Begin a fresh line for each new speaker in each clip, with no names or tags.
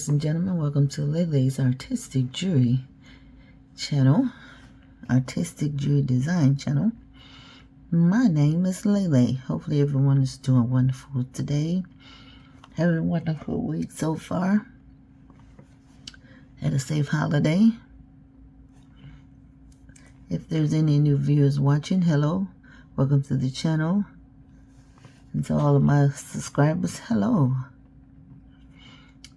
ladies and gentlemen, welcome to Lele's Artistic Jewelry channel, Artistic Jewelry Design channel. My name is Lele. Hopefully everyone is doing wonderful today. Having a wonderful week so far. Had a safe holiday. If there's any new viewers watching, hello. Welcome to the channel. And to all of my subscribers, hello.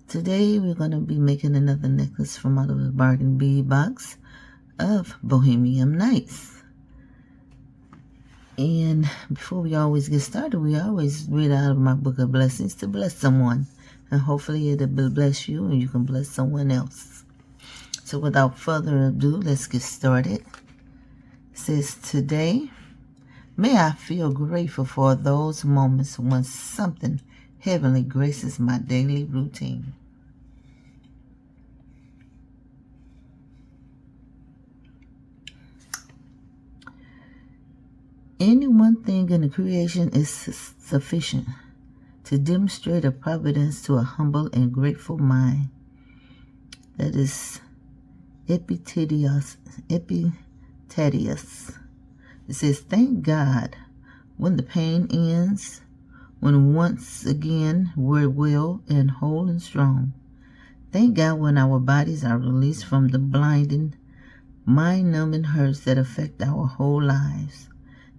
Today we're going to be making another necklace from out of the bargain bead box of Bohemian Nights. And before we always get started, we always read out of my book of blessings to bless someone. And hopefully it'll bless you and you can bless someone else. So without further ado, let's get started. It says, today, may I feel grateful for those moments when something heavenly graces my daily routine. Any one thing in the creation is sufficient to demonstrate a providence to a humble and grateful mind. That is Epictetus. It says, thank God when the pain ends, when once again we're well and whole and strong. Thank God when our bodies are released from the blinding, mind-numbing hurts that affect our whole lives.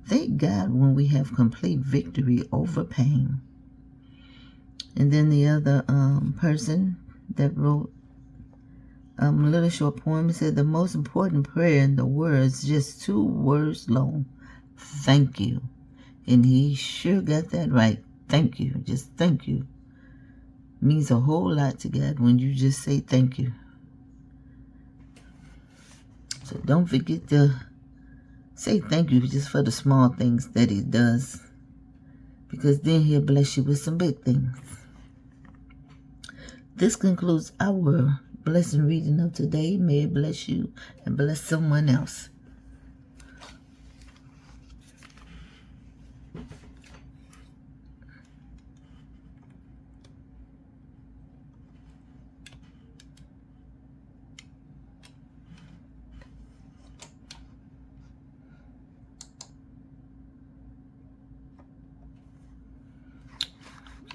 Thank God when we have complete victory over pain. And then the other person that wrote a little short poem said, the most important prayer in the world is just 2 words long. Thank you. And he sure got that right. Thank you. Just thank you. Means a whole lot to God when you just say thank you. So don't forget to say thank you just for the small things that he does. Because then he'll bless you with some big things. This concludes our blessing reading of today. May it bless you and bless someone else.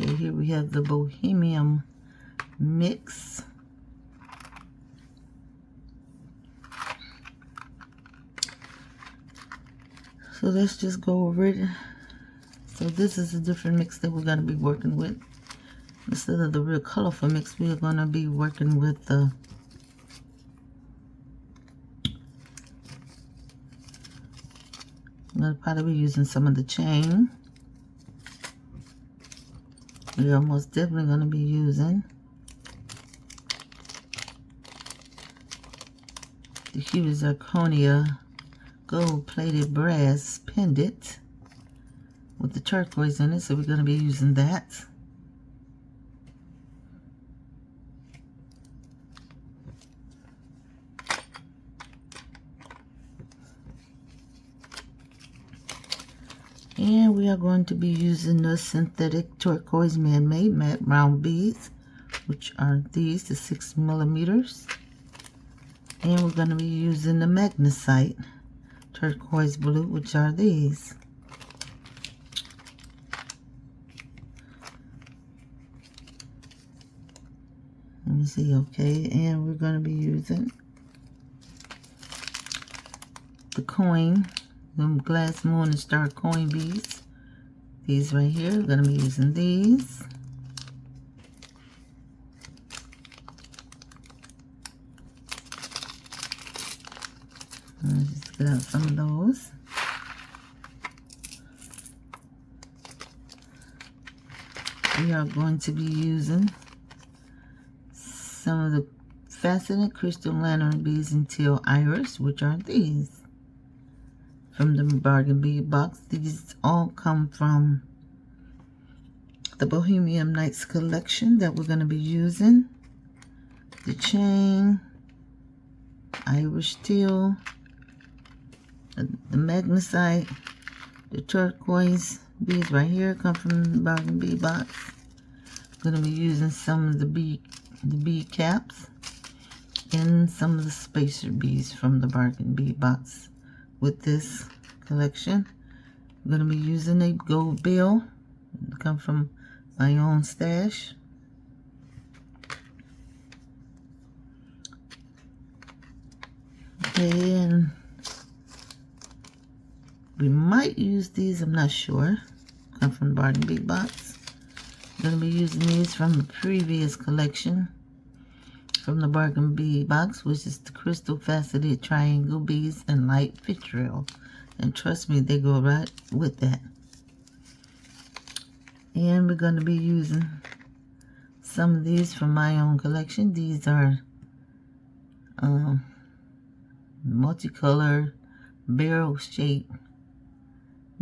Okay, here we have the Bohemian mix. So let's just go over it. So this is a different mix that we're going to be working with. Instead of the real colorful mix, we're going to be working with the I'm going to probably be using some of the chain. We are most definitely going to be using the Hue Zirconia gold-plated brass pendant with the turquoise in it, so we're going to be using that. And we are going to be using the synthetic turquoise man-made matte round beads, which are these, the 6 millimeters. And we're going to be using the magnesite turquoise blue, which are these. Let me see, okay. And we're going to be using the coin. Them glass moon and star coin beads. These right here, we're going to be using these. Let's just get out some of those. We are going to be using some of the faceted crystal lantern beads in teal iris, which are these. From the bargain bead box. These all come from the Bohemian Nights collection that we're going to be using. The chain, Irish teal, the magnesite, the turquoise beads right here come from the bargain bead box. I'm going to be using some of the bead the bead caps and some of the spacer beads from the bargain bead box. With this collection, I'm going to be using a gold bill to come from my own stash. And we might use these, I'm not sure. Come from the bargain bead box. I'm going to be using these from the previous collection from the bargain bead box, which is the crystal faceted triangle beads and light vitriol. And trust me, they go right with that. And we're going to be using some of these from my own collection. These are multicolored barrel shaped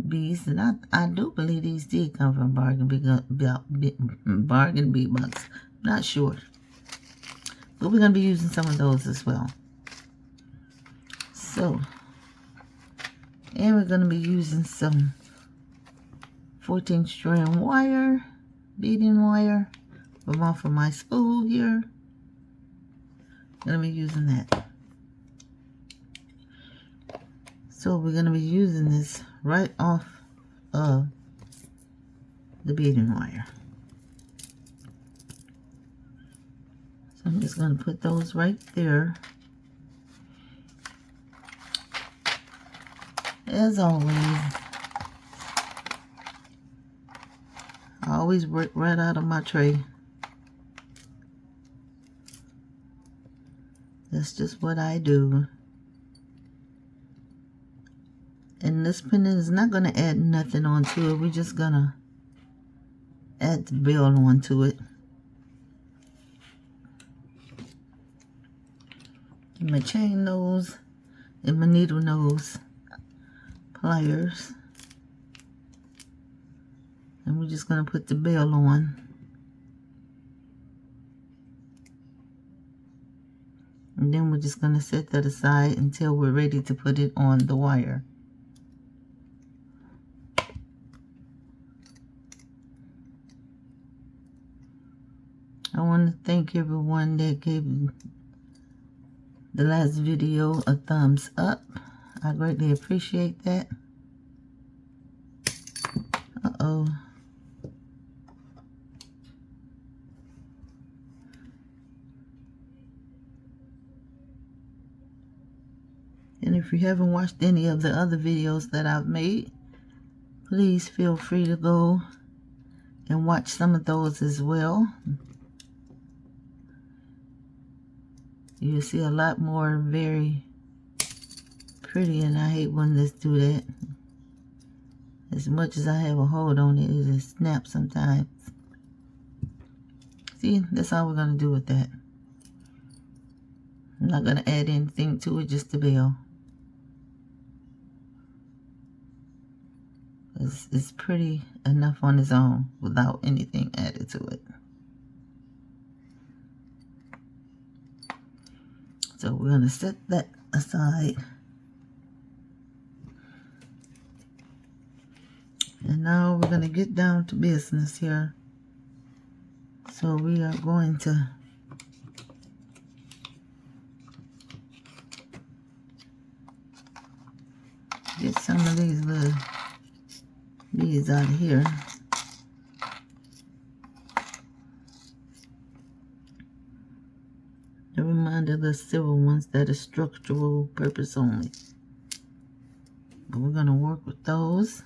beads, and I do believe these did come from bargain bead box. Not sure, but we're going to be using some of those as well. So, and we're going to be using some 14 strand wire, beading wire, from my spool here. I'm going to be using that. So we're going to be using this right off of the beading wire. So I'm just going to put those right there. As always, I always work right out of my tray. That's just what I do. And this pendant is not going to add nothing onto it. We're just going to add the bell onto it. And my chain nose and my needle nose pliers. And we're just going to put the bell on. And then we're just going to set that aside until we're ready to put it on the wire. I want to thank everyone that gave the last video a thumbs up. I greatly appreciate that. Uh-oh. And if you haven't watched any of the other videos that I've made, please feel free to go and watch some of those as well. You'll see a lot more very pretty, and I hate when this do that. As much as I have a hold on it, it just snaps sometimes. See, that's all we're going to do with that. I'm not going to add anything to it, just the bell. It's pretty enough on its own without anything added to it. So we're going to set that aside. And now we're going to get down to business here. So we are going to get some of these little beads out of here. A reminder of the silver ones that are structural purpose only. But we're going to work with those.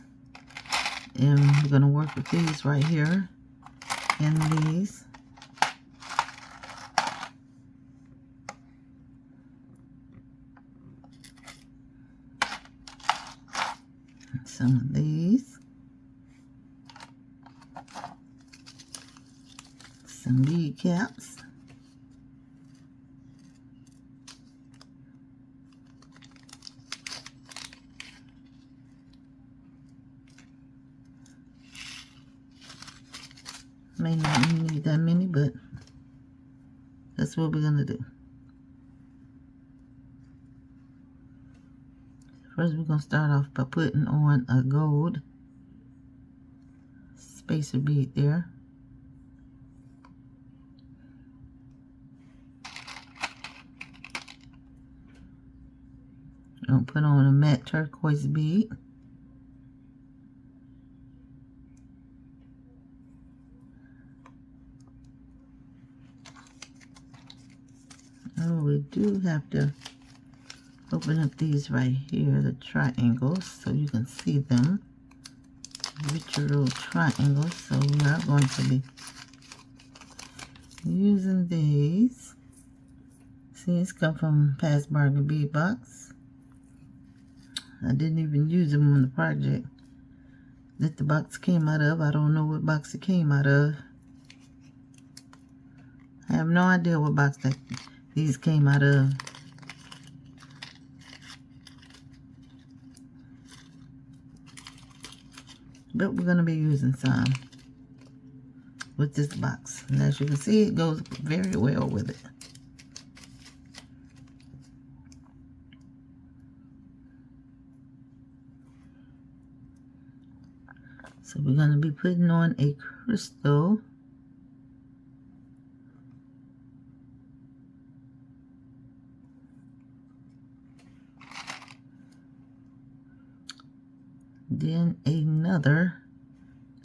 And we're going to work with these right here. And these. Some of these. Some bead caps. May not need that many, but that's what we're going to do. First, we're going to start off by putting on a gold spacer bead there. I'll put on a matte turquoise bead. Oh, we do have to open up these right here, the triangles, so you can see them. Literal triangles. So we are going to be using these. See, it's come from past bargain bead box. I didn't even use them on the project that the box came out of. I don't know what box it came out of. I have no idea what box that these came out of. But we're going to be using some with this box. And as you can see, it goes very well with it. So we're going to be putting on a crystal. Then another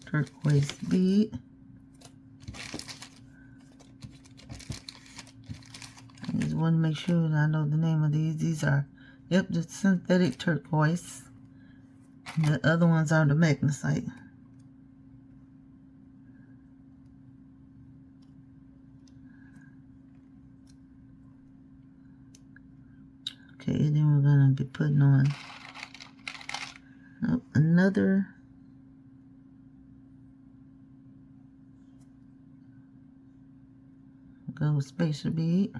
turquoise bead. I just want to make sure that I know the name of these. These are, yep, the synthetic turquoise. The other ones are the magnesite. Okay, then we're going to be putting on another gold spacer bead.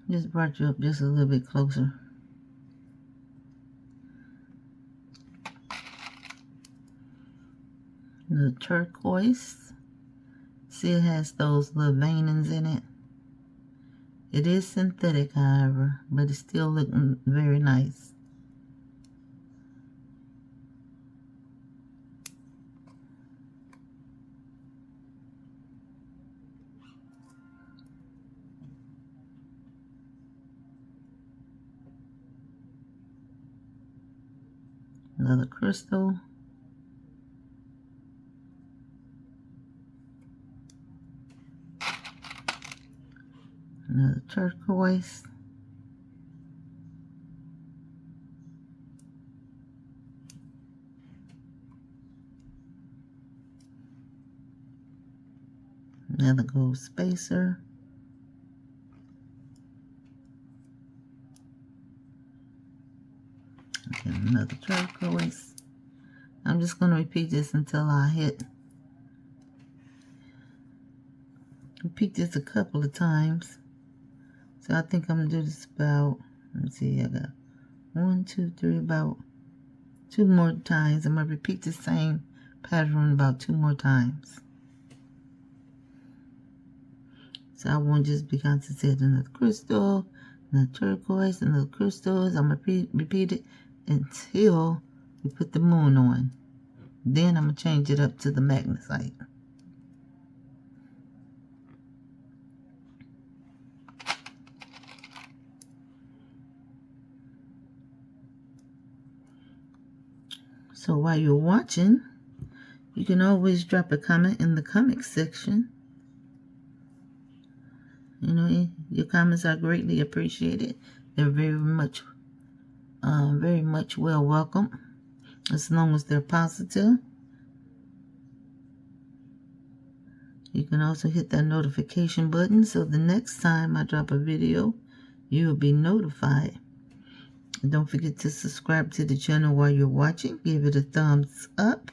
Just brought you up just a little bit closer. The turquoise. See, it has those little veinings in it. It is synthetic, however, but it's still looking very nice. Another crystal. Another turquoise. Another gold spacer. And another turquoise. I'm just going to repeat this until I repeat this a couple of times. So I think I'm going to do this about, let me see, I got 1, 2, 3, about 2 more times. I'm going to repeat the same pattern about 2 more times. So I won't just be concentrating on the crystal, and the turquoise, and the crystals. I'm going to repeat it until we put the moon on. Then I'm going to change it up to the magnesite. So while you're watching, you can always drop a comment in the comment section. You know, your comments are greatly appreciated. They're very much well welcome, as long as they're positive. You can also hit that notification button so the next time I drop a video, you will be notified. And don't forget to subscribe to the channel while you're watching. Give it a thumbs up.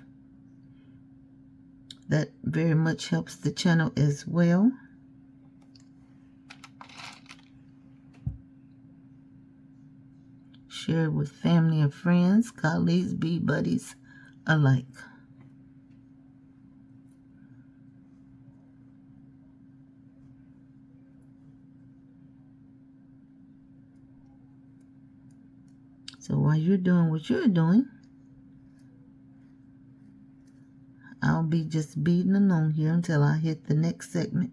That very much helps the channel as well. Share it with family and friends, colleagues, bead buddies alike. So while you're doing what you're doing, I'll be just beading along here until I hit the next segment.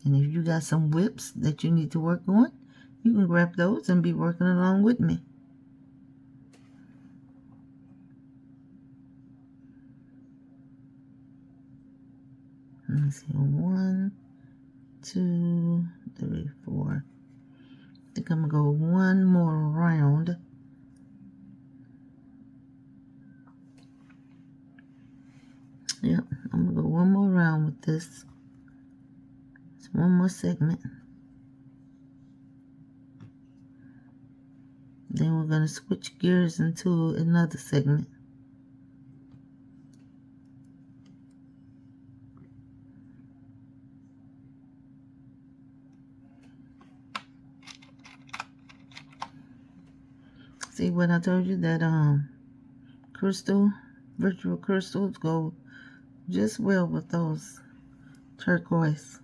And if you got some whips that you need to work on, you can grab those and be working along with me. Let's see, 1, 2, 3, 4. I think I'm gonna go one more round. Yep, I'm gonna go one more round with this. It's one more segment. Then we're gonna switch gears into another segment. See what I told you, that virtual crystals go just well with those turquoise.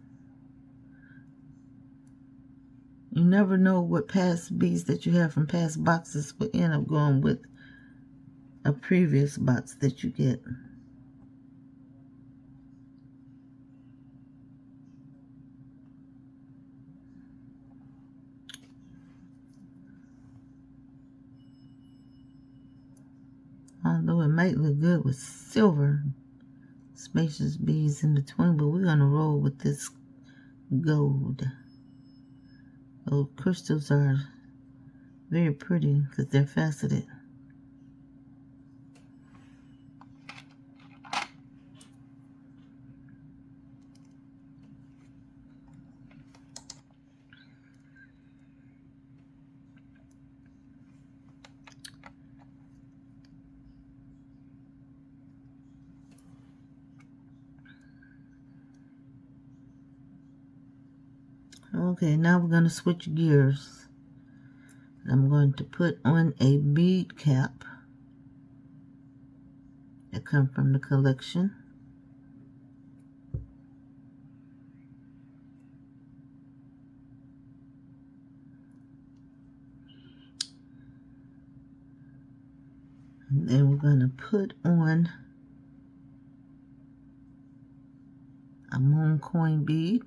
You never know what past beads that you have from past boxes will end up going with a previous box that you get. Although it might look good with silver spacious beads in between, but we're going to roll with this gold. Those crystals are very pretty because they're faceted. Okay, now we're going to switch gears. I'm going to put on a bead cap that comes from the collection. And then we're going to put on a moon coin bead.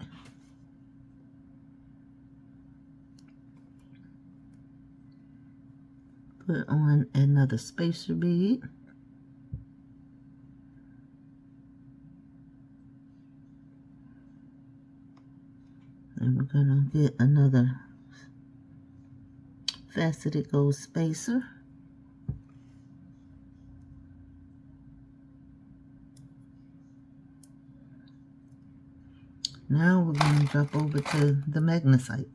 Put on another spacer bead. And we're going to get another faceted gold spacer. Now we're going to drop over to the magnesite.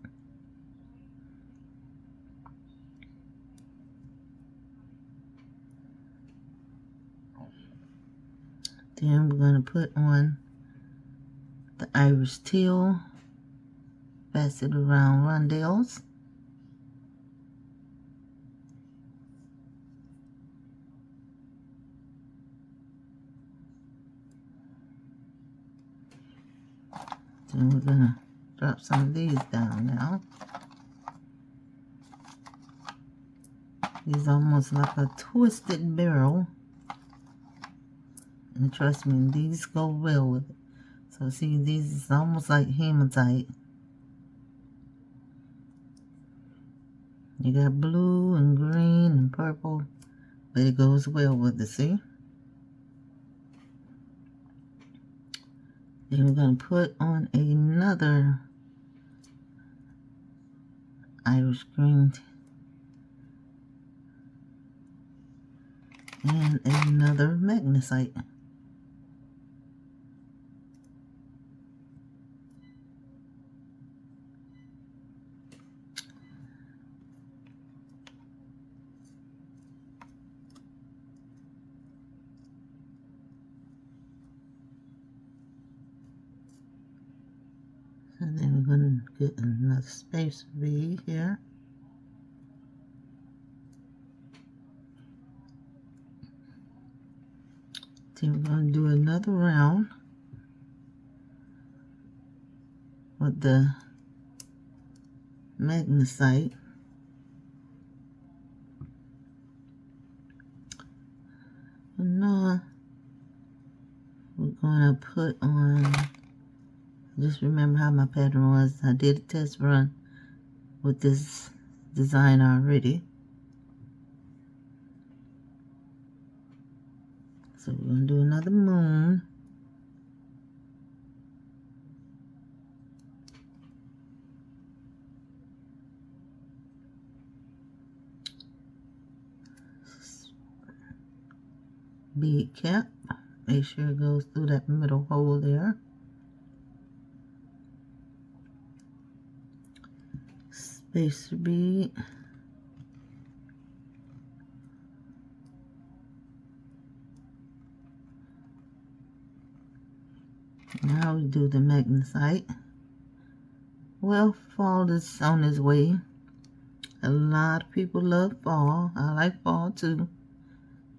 Then we're going to put on the Irish teal faceted around rondelles. Then we're going to drop some of these down now. These are almost like a twisted barrel. And trust me, these go well with it. So see, these is almost like hematite. You got blue and green and purple, but it goes well with it, see? Then we're going to put on another Irish green and another magnesite. And then we're going to get another spacer bead here. Then we're going to do another round with the magnesite. going to put on, just remember how my pattern was. I did a test run with this design already. So we're going to do another moon. Bead cap. Make sure it goes through that middle hole there. Spacer bead. Now we do the magnesite. Well, fall is on its way. A lot of people love fall. I like fall too.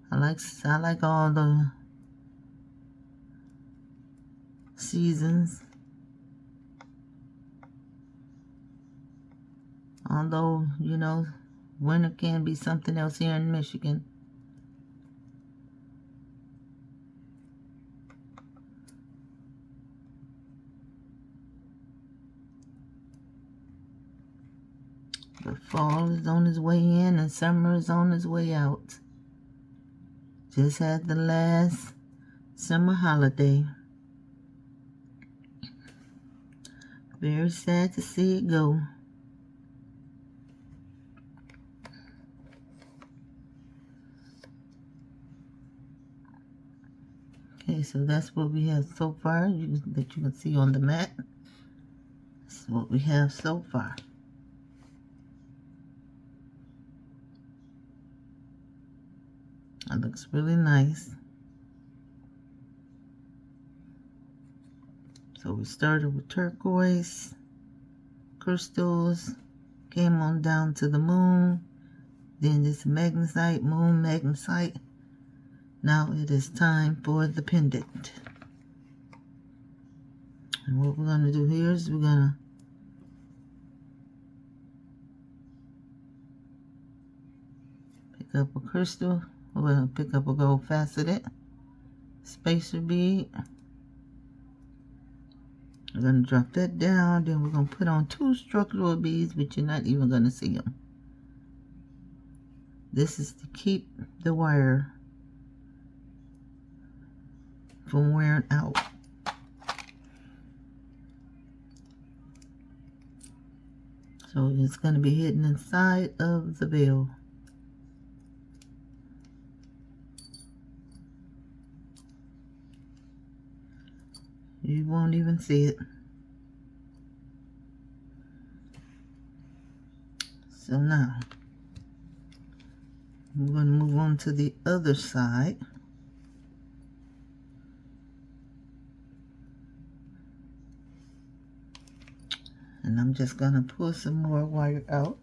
I like all the seasons. Although, you know, winter can be something else here in Michigan. But fall is on its way in and summer is on its way out. Just had the last summer holiday. Very sad to see it go. Okay, so that's what we have so far that you can see on the mat. That's what we have so far. It looks really nice. So we started with turquoise, crystals, came on down to the moon, then this magnesite, moon magnesite. Now it is time for the pendant. And what we're going to do here is we're going to pick up a crystal. We're going to pick up a gold faceted spacer bead. We're going to drop that down. Then we're going to put on 2 structural beads, but you're not even going to see them. This is to keep the wire from wearing out. So it's going to be hidden inside of the veil. You won't even see it. So now, we're going to move on to the other side. And I'm just going to pull some more wire out.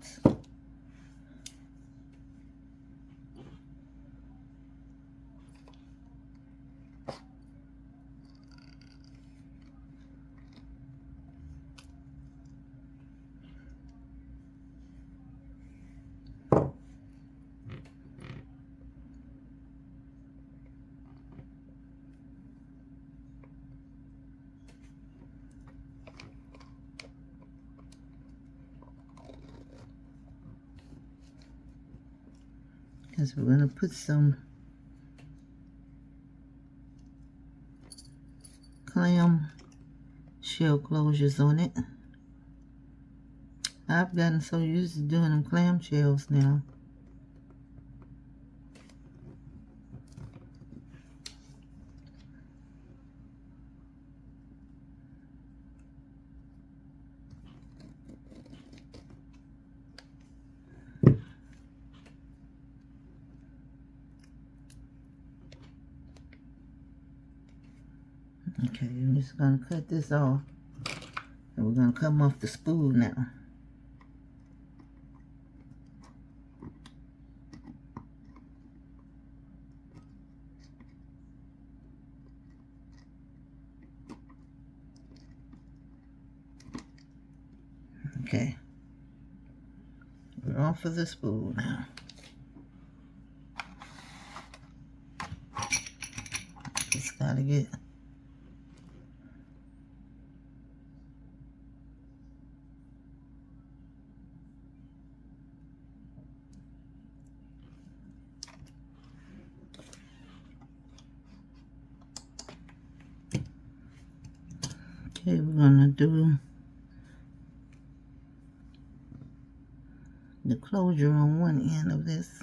Because we're going to put some clam shell closures on it. I've gotten so used to doing them clam shells now. Okay, I'm just going to cut this off. And we're going to come off the spool now. Okay. We're off of the spool now. Just got to get Okay, we're gonna do the closure on one end of this.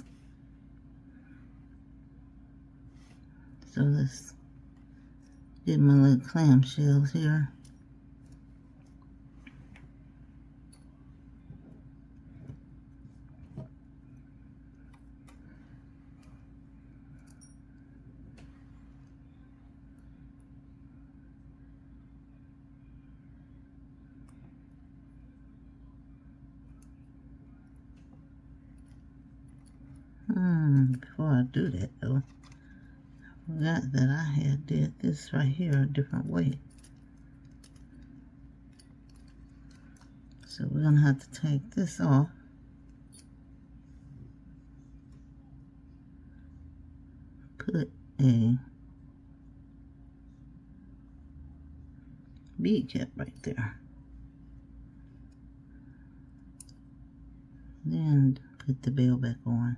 So let's get my little clamshells here. Before I do that though, I forgot that I had did this right here a different way. So we're gonna have to take this off. Put a bead cap right there. Then put the bell back on.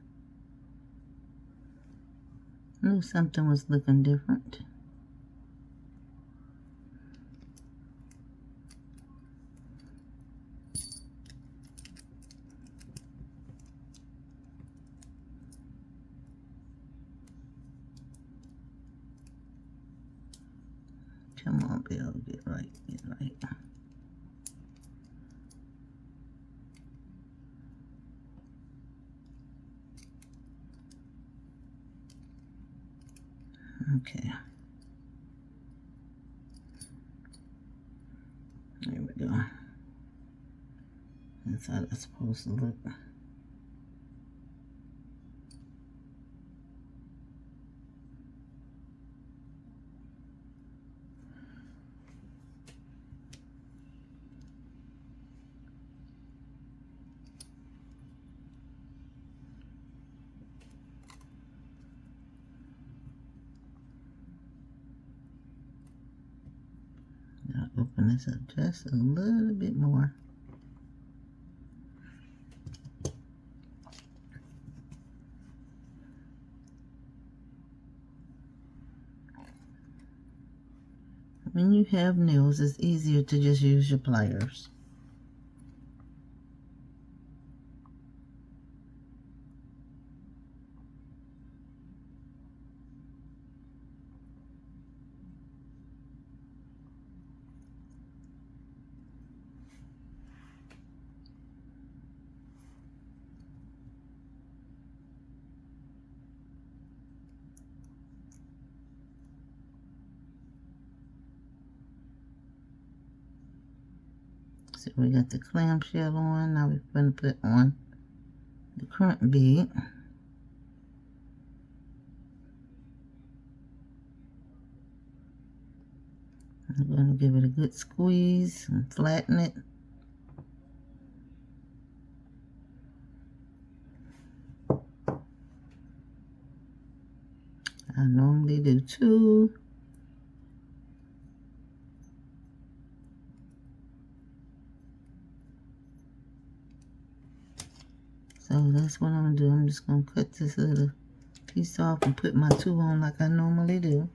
Knew something was looking different. Come on, Bill, get right, get right. Okay. There we go. That's how that's supposed to look. Now open this up just a little bit more. When you have nails, it's easier to just use your pliers. So we got the clamshell on. Now we're going to put on the current bead. I'm going to give it a good squeeze and flatten it. I normally do 2. So that's what I'm going to do. I'm just going to cut this little piece off and put my 2 on like I normally do.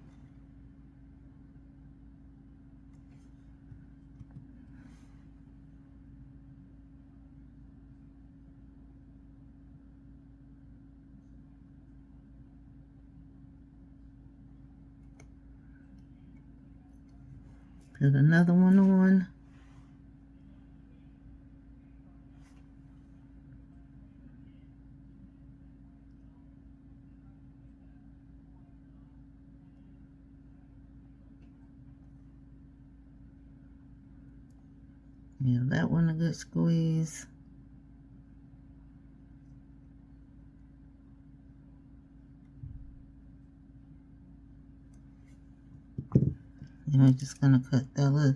Put another one on. Yeah, that one a good squeeze. And we're just gonna cut that little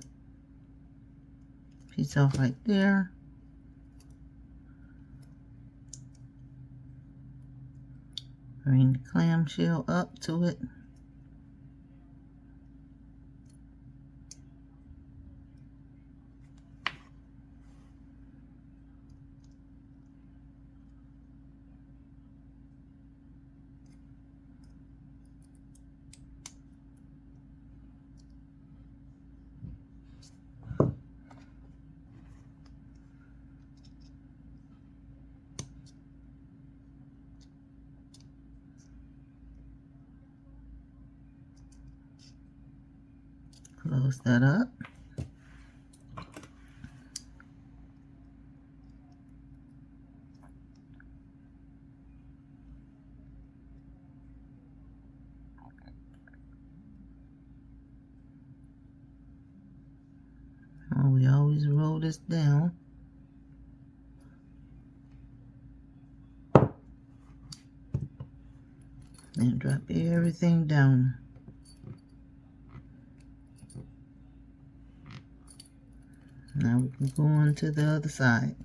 piece off right there. Bring the clamshell up to it. close that up. We always roll this down. And drop everything down. Now we can go on to the other side.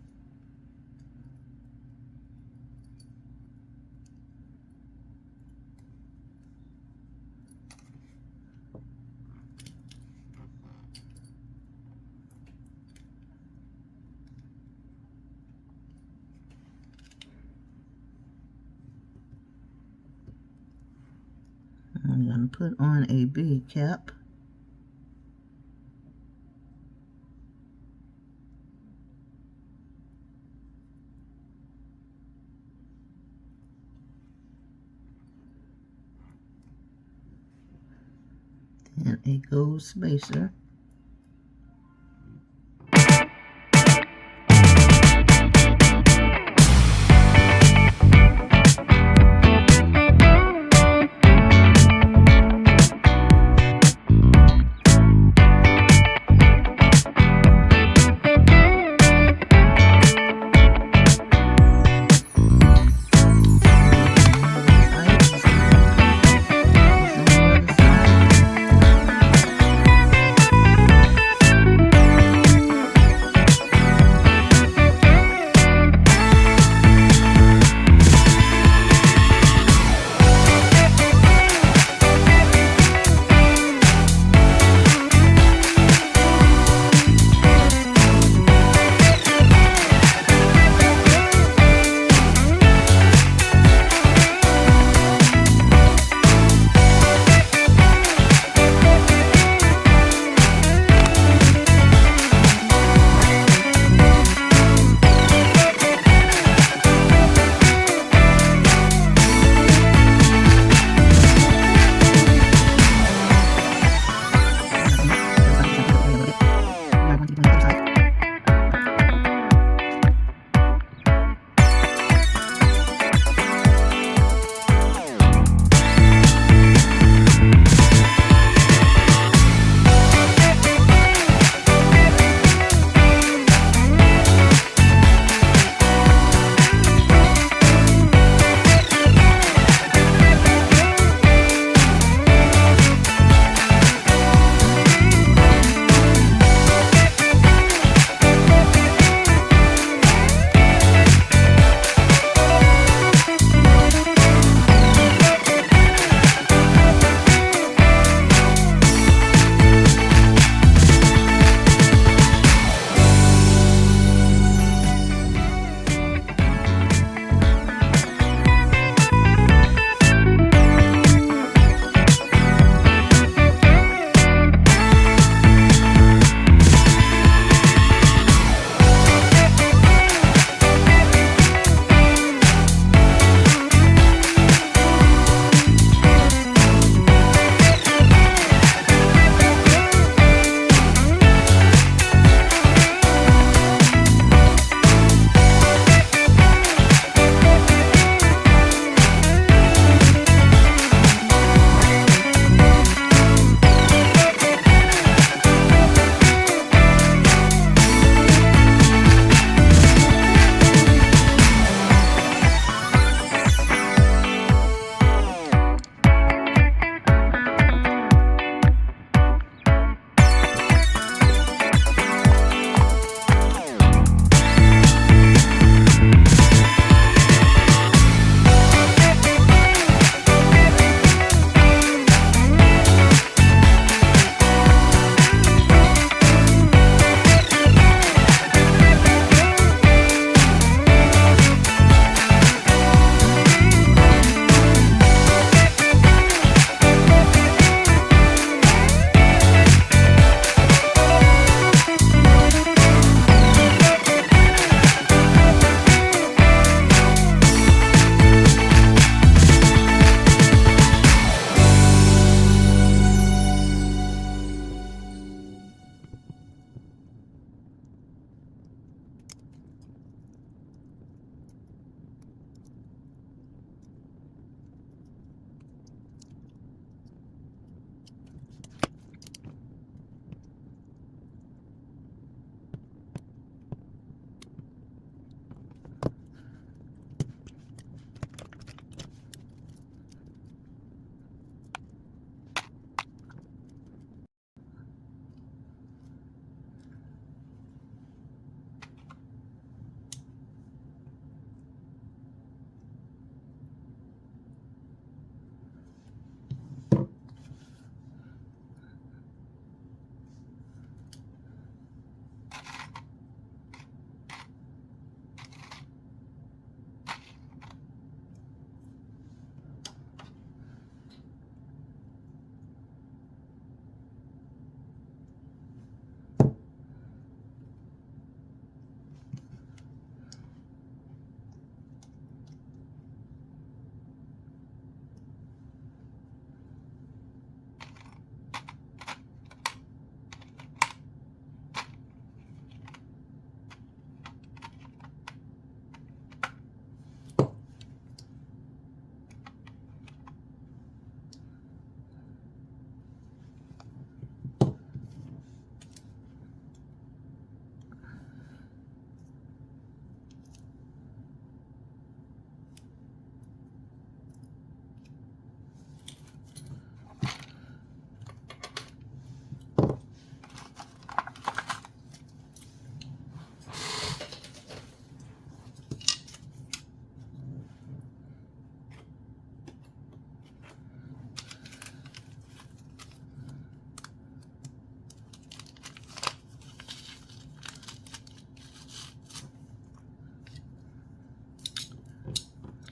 I'm going to put on a bead cap. And a gold spacer.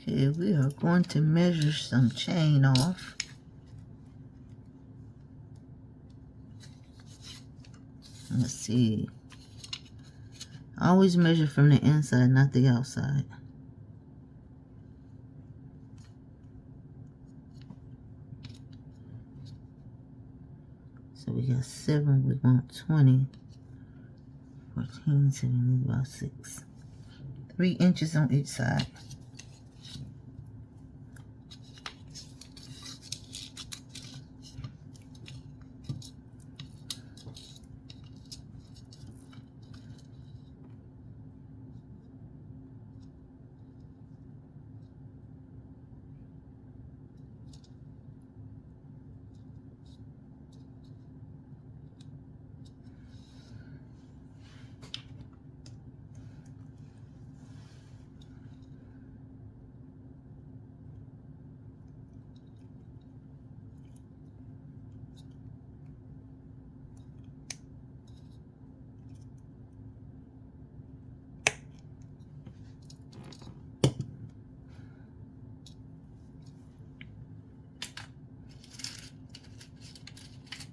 Okay, we are going to measure some chain off. Let's see. Always measure from the inside, not the outside. So we got 7, we want 20. 14, 17, about 6. 3 inches on each side.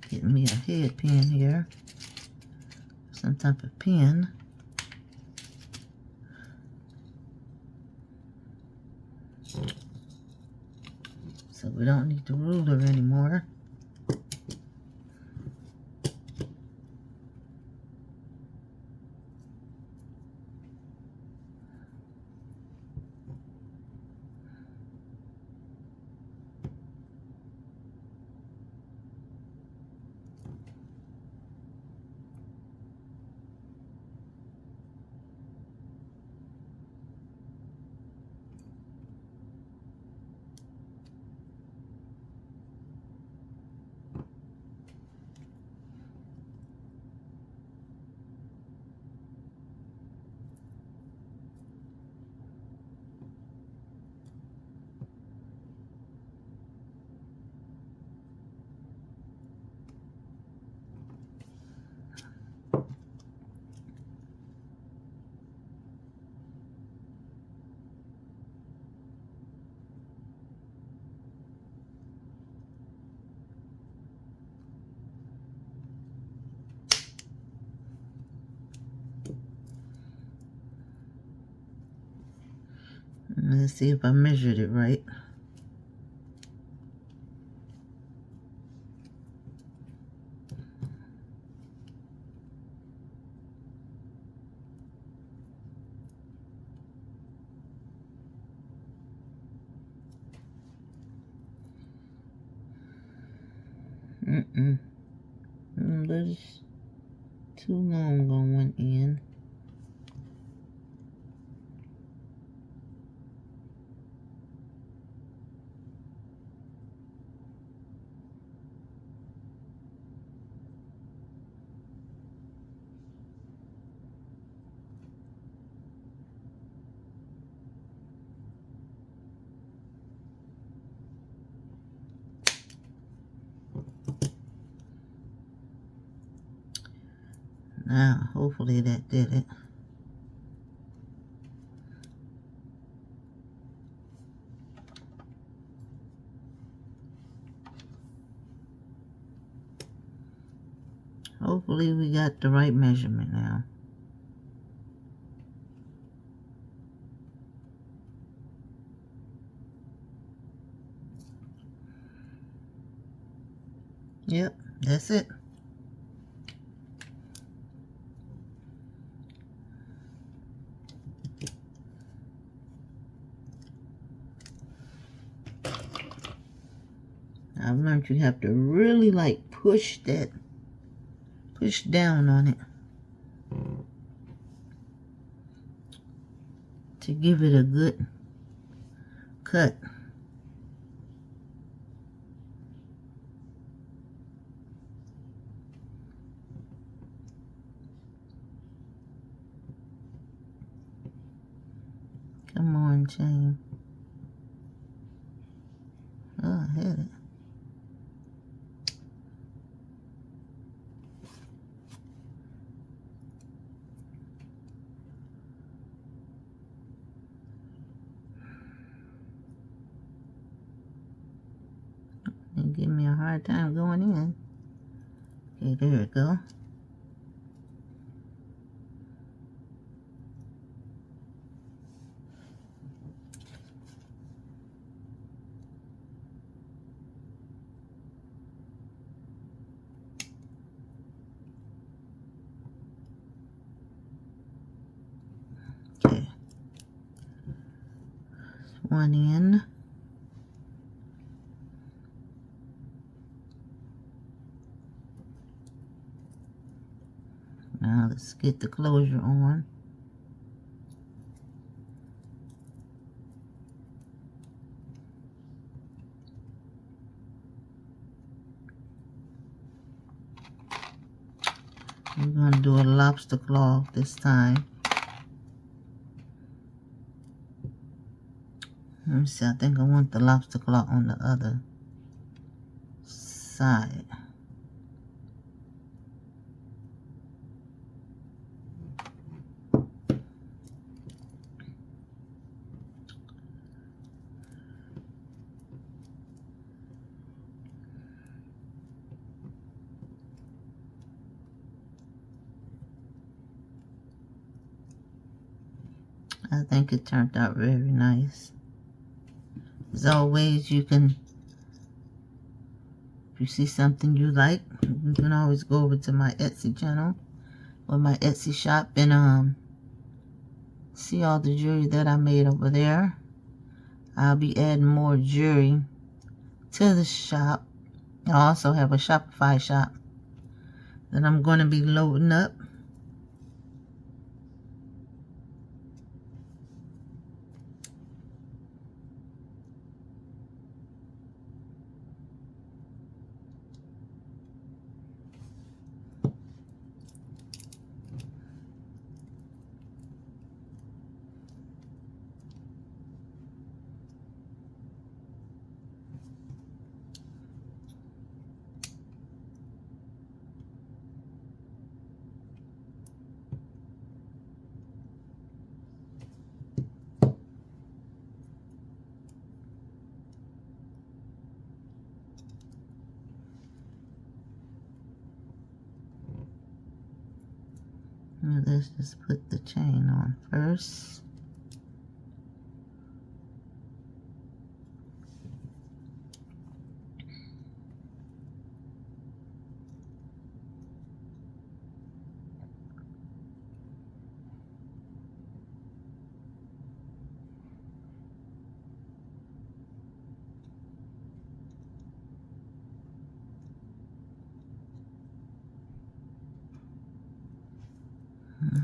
Getting me a head pin here. Some type of pin. So we don't need the ruler anymore. Let's see if I measured it right. That is too long on one end. Now, hopefully that did it. Hopefully we got the right measurement now. Yep, that's it. I've learned you have to really like push down on it to give it a good cut. Come on, chain. Oh, I had it. giving me a hard time going in. Okay, there we go. Okay. One in. Now let's get the closure on. We're going to do a lobster claw this time. Let me see, I think I want the lobster claw on the other side. I think it turned out very nice. As always, you can, if you see something you like, you can always go over to my Etsy channel or my Etsy shop and see all the jewelry that I made over there. I'll be adding more jewelry to the shop. I also have a Shopify shop that I'm going to be loading up. Now let's just put the chain on first.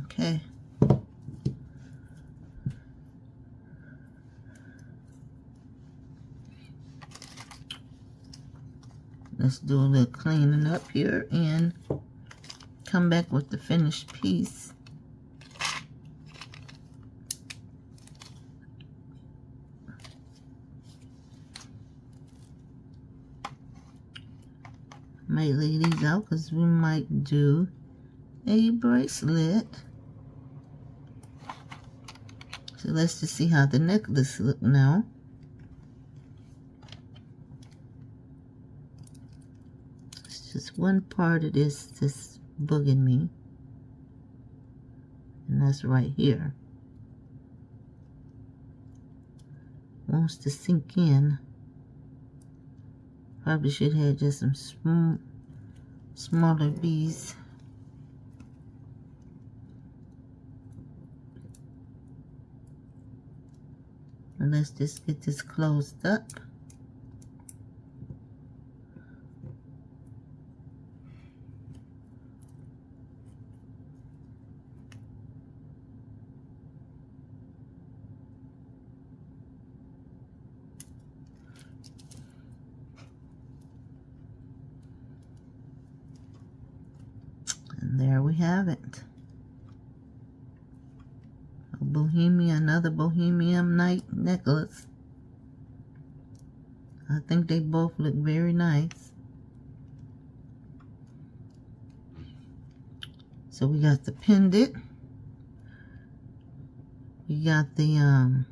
Okay. Let's do a little cleaning up here and come back with the finished piece. Might lay these out because we might do a bracelet. So let's just see how the necklace look now. It's just one part of this that's bugging me, and that's right here. Wants to sink in. Probably should have just some smaller beads. And let's just get this closed up. And there we have it. A Bohemian, another Bohemian night necklace. I think they both look very nice. So we got the pendant. We got the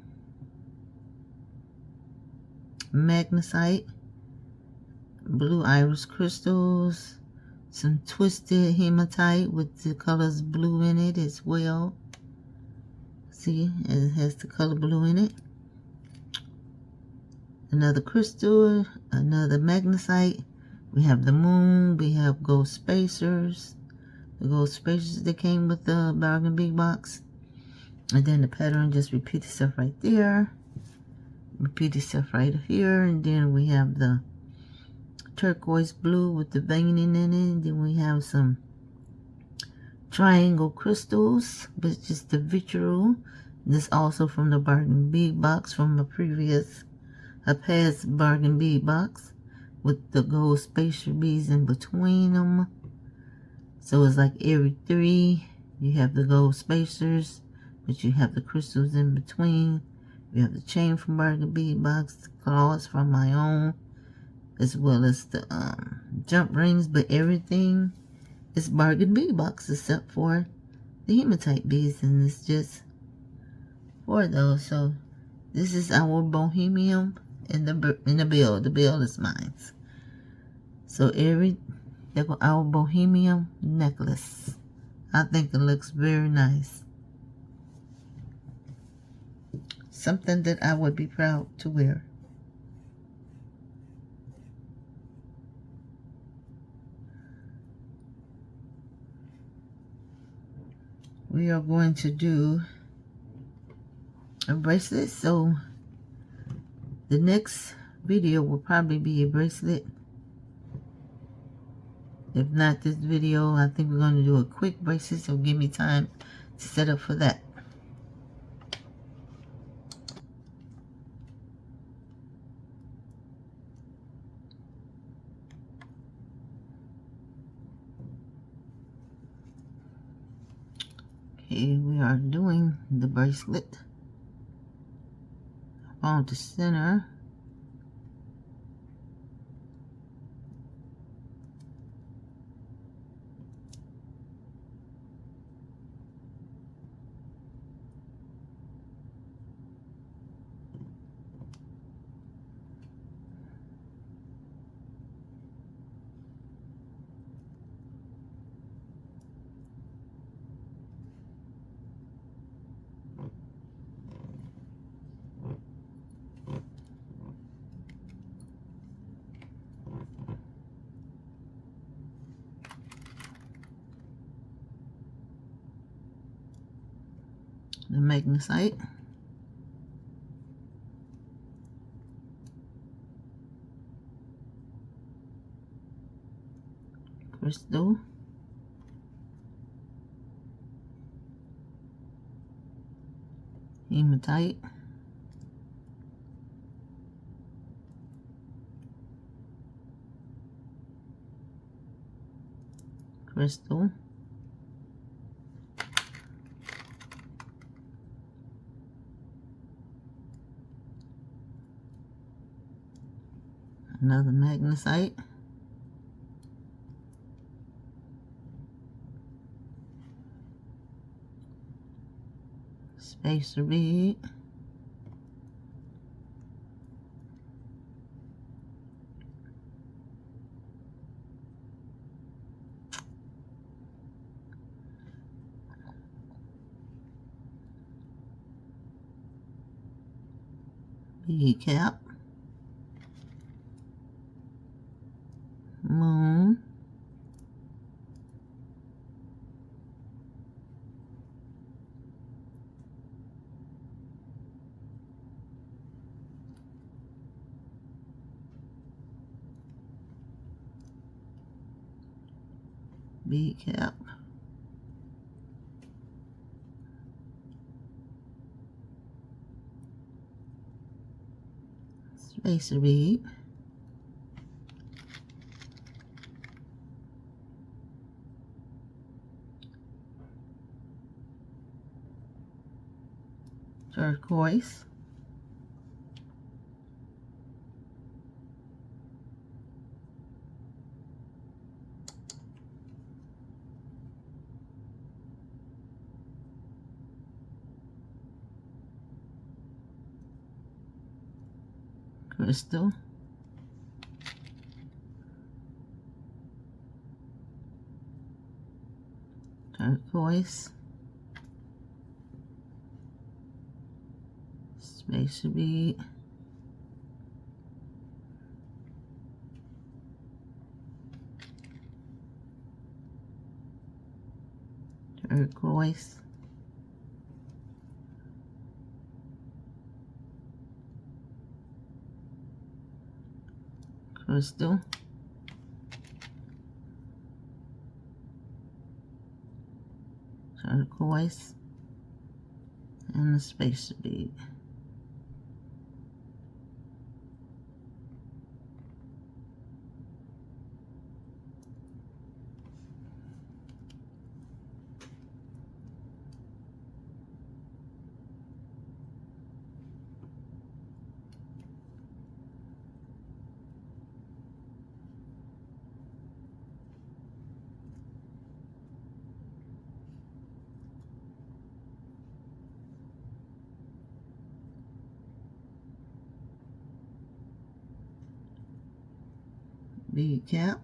magnesite blue iris crystals, some twisted hematite with the colors blue in it as well. See, it has the color blue in it. Another crystal, another magnesite. We have the moon, we have gold spacers. The gold spacers that came with the bargain big box. And then the pattern just repeats itself right there. Repeat itself right here. And then we have the turquoise blue with the veining in it. Then we have some triangle crystals, which is the vitriol. This also from the bargain bead box from a past bargain bead box with the gold spacer beads in between them. So it's like every three you have the gold spacers, but you have the crystals in between. You have the chain from bargain bead box, the claws from my own, as well as the jump rings, but everything is bargain bead box except for the hematite beads, and it's just for those. So this is our Bohemian in the bill. The bill is mine. So our Bohemian necklace. I think it looks very nice. Something that I would be proud to wear. We are going to do a bracelet, so the next video will probably be a bracelet. If not this video, I think we're going to do a quick bracelet, so give me time to set up for that. Okay, we are doing the bracelet. I found the center. The magnesite, crystal, hematite, crystal, another magnesite, spacer bead, bead cap, moon, bead cap, spacer bead, turquoise, crystal, turquoise, spacer bead, turquoise, crystal, turquoise, and the spacer bead. Bead cap,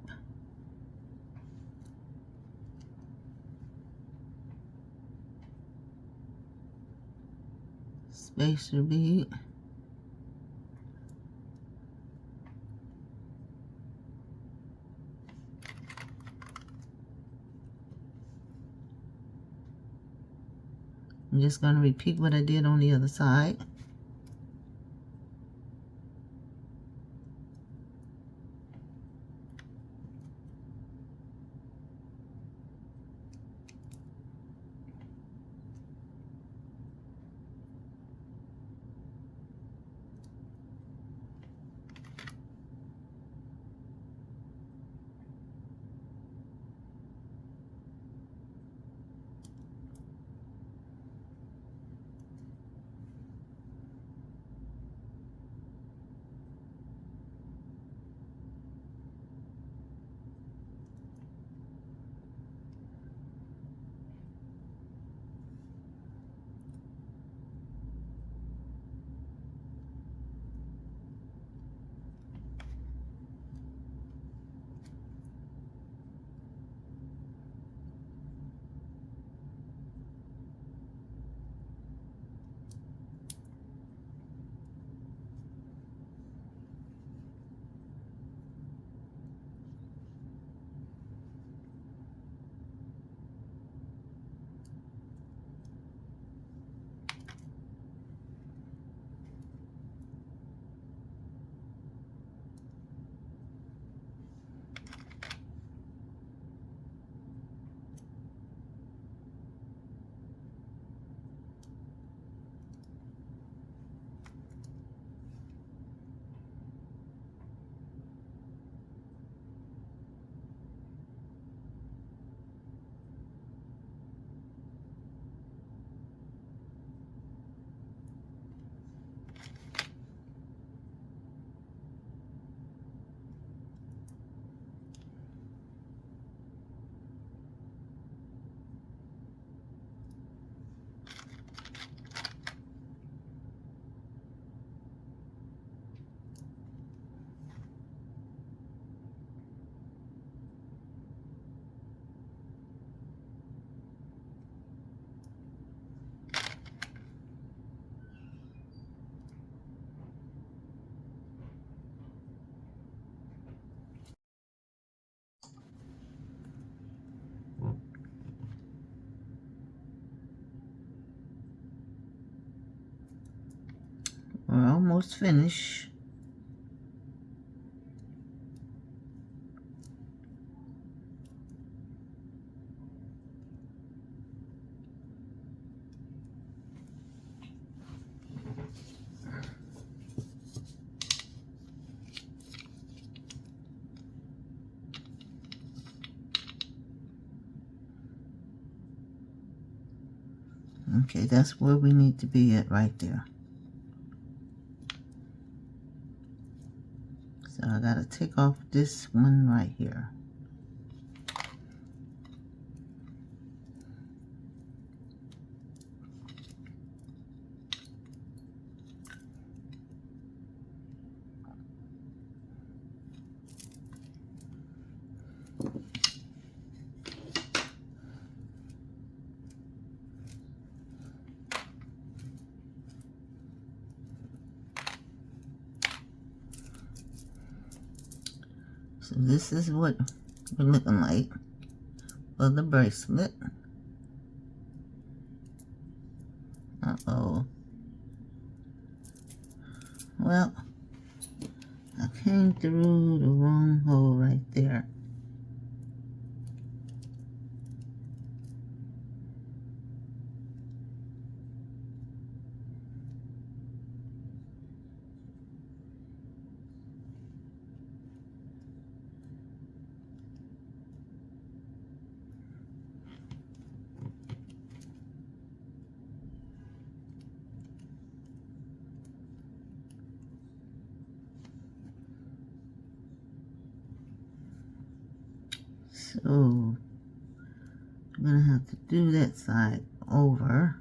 spacer bead, I'm just going to repeat what I did on the other side. We're almost finished. Okay, that's where we need to be at right there. So I gotta take off this one right here. So this is what we're looking like for the bracelet. Uh-oh. Well, I came through the wrong hole right there. So I'm gonna have to do that side over.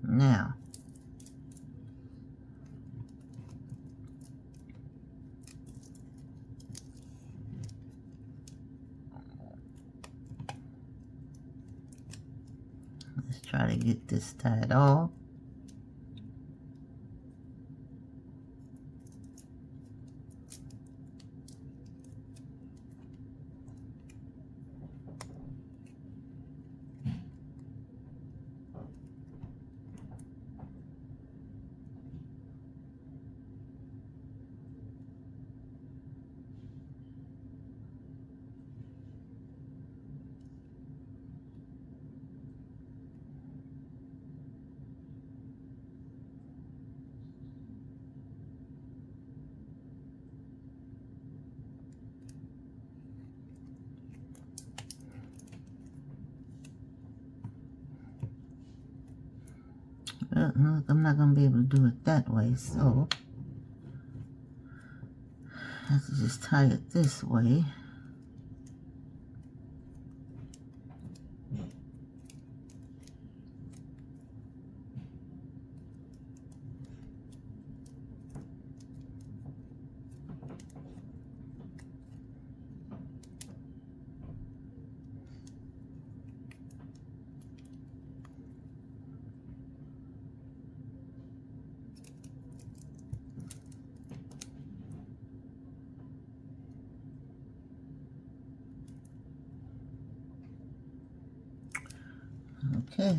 Now, let's try to get this tied off. Look, I'm not gonna be able to do it that way, so I have to just tie it this way. Okay.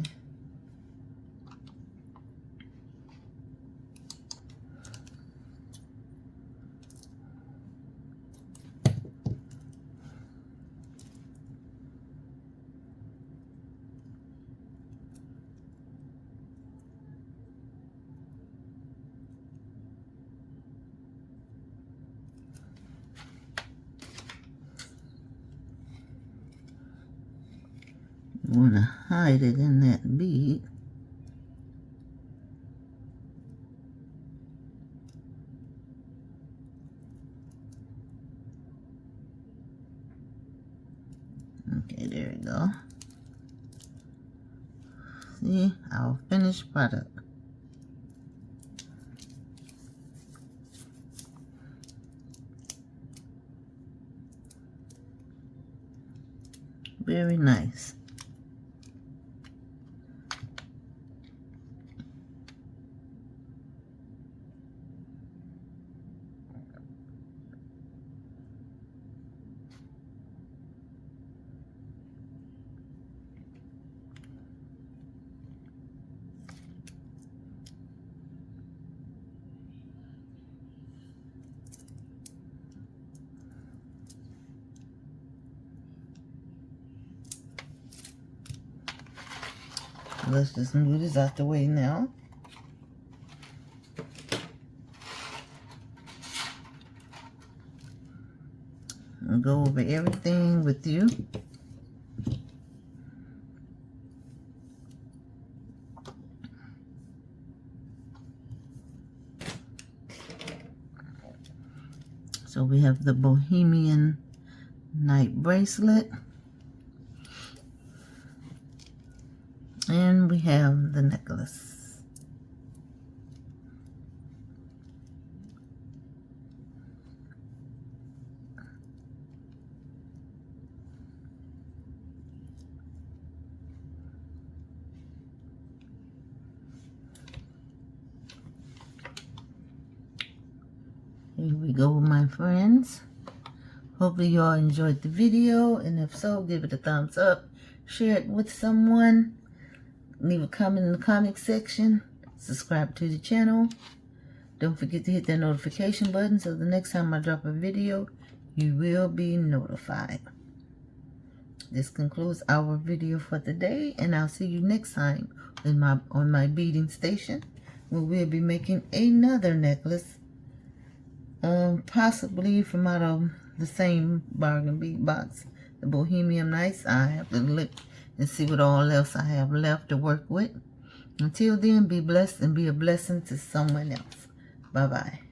You want to hide it in that bead. Okay, there we go. See, our finished product. Very nice. Let's just move this out the way now. I'll go over everything with you. So we have the Bohemian night bracelet. And we have the necklace. Here we go, my friends. Hopefully you all enjoyed the video, and if so, give it a thumbs up, share it with someone, leave a comment in the comment section, subscribe to the channel. Don't forget to hit that notification button so the next time I drop a video, you will be notified. This concludes our video for today, and I'll see you next time on my beading station, where we'll be making another necklace, possibly from out of the same bargain bead box, the Bohemian Nights. I have to look and see what all else I have left to work with. Until then, be blessed and be a blessing to someone else. Bye-bye.